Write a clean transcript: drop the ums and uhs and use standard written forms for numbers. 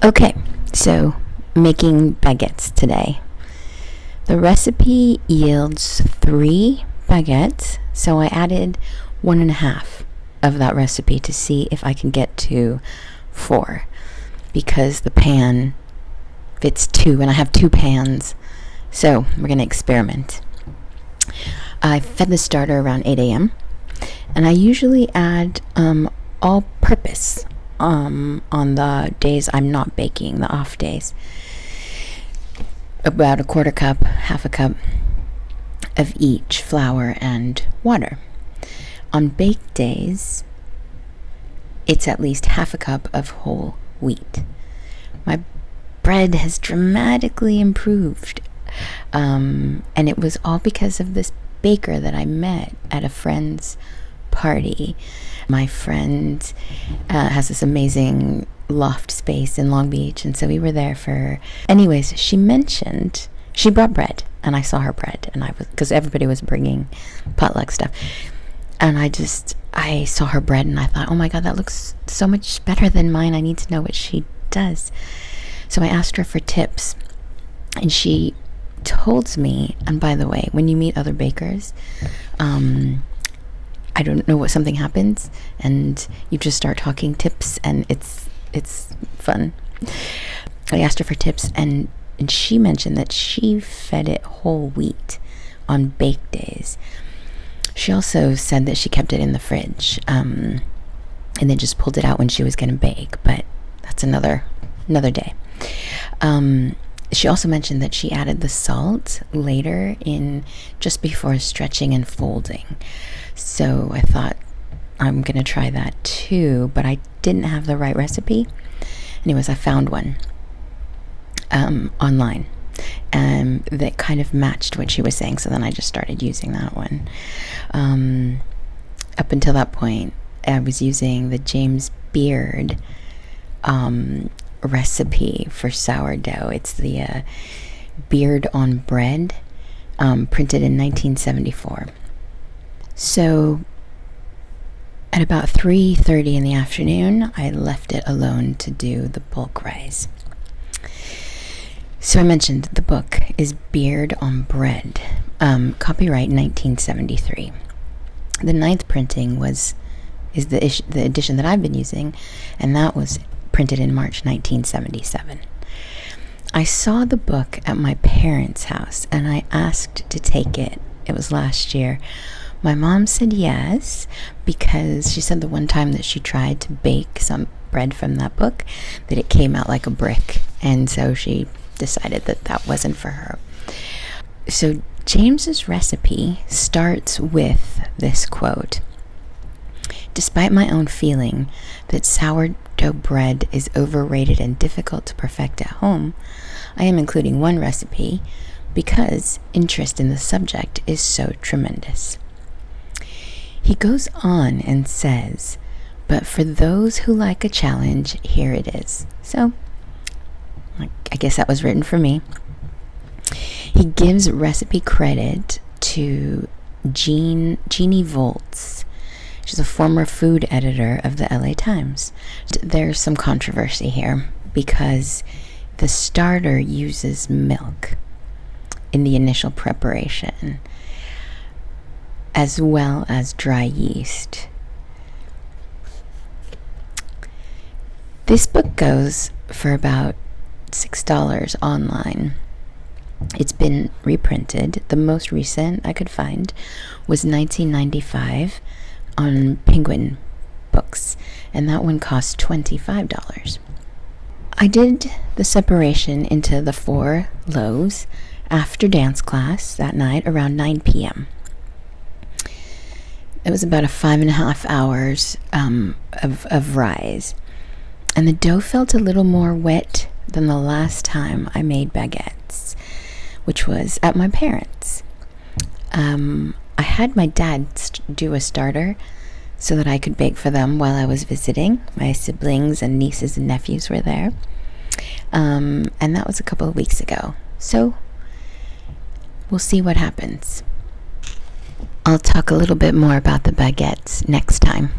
Okay, so making baguettes today. The recipe yields 3 baguettes, so I added 1.5 of that recipe to see if I can get to 4, because the pan fits 2 and I have 2 pans, so we're going to experiment. I fed the starter around 8 a.m. and I usually add all-purpose on the days I'm not baking, the off days. About 1/4 cup, 1/2 cup of each flour and water. On bake days, it's at least 1/2 cup of whole wheat. My bread has dramatically improved, and it was all because of this baker that I met at a friend's party. My friend has this amazing loft space in Long Beach, and so we were there anyways, she mentioned she brought bread, and I saw her bread, and because everybody was bringing potluck stuff, and I saw her bread and I thought, oh my god, that looks so much better than mine. I need to know what she does. So I asked her for tips, and she told me, and by the way, when you meet other bakers, I don't know what, something happens and you just start talking tips, and it's fun. I asked her for tips, and she mentioned that she fed it whole wheat on bake days. She also said that she kept it in the fridge, and then just pulled it out when she was going to bake, but that's another day. She also mentioned that she added the salt later in, just before stretching and folding. So I thought, I'm going to try that too, but I didn't have the right recipe. Anyways, I found one online that kind of matched what she was saying, so then I just started using that one. Up until that point, I was using the James Beard recipe for sourdough. It's the Beard on Bread, printed in 1974. So at about 3:30 in the afternoon, I left it alone to do the bulk rise. So I mentioned the book is Beard on Bread, copyright 1973. The 9th printing is the edition that I've been using, and that was printed in March 1977. I saw the book at my parents' house, and I asked to take it. It was last year. My mom said yes, because she said the one time that she tried to bake some bread from that book, that it came out like a brick, and so she decided that that wasn't for her. So James's recipe starts with this quote: "Despite my own feeling that sourdough bread is overrated and difficult to perfect at home, I am including one recipe because interest in the subject is so tremendous." He goes on and says, "But for those who like a challenge, here it is." So I guess that was written for me. He gives recipe credit to Jeanne Voltz. She's a former food editor of the LA Times. There's some controversy here because the starter uses milk in the initial preparation, as well as dry yeast. This book goes for about $6 online. It's been reprinted. The most recent I could find was 1995 on Penguin Books, and that one cost $25. I did the separation into the 4 loaves after dance class that night around 9 p.m. It was about 5.5 hours of rise, and the dough felt a little more wet than the last time I made baguettes, which was at my parents'. I had my dad do a starter so that I could bake for them while I was visiting. My siblings and nieces and nephews were there, and that was a couple of weeks ago. So we'll see what happens. I'll talk a little bit more about the baguettes next time.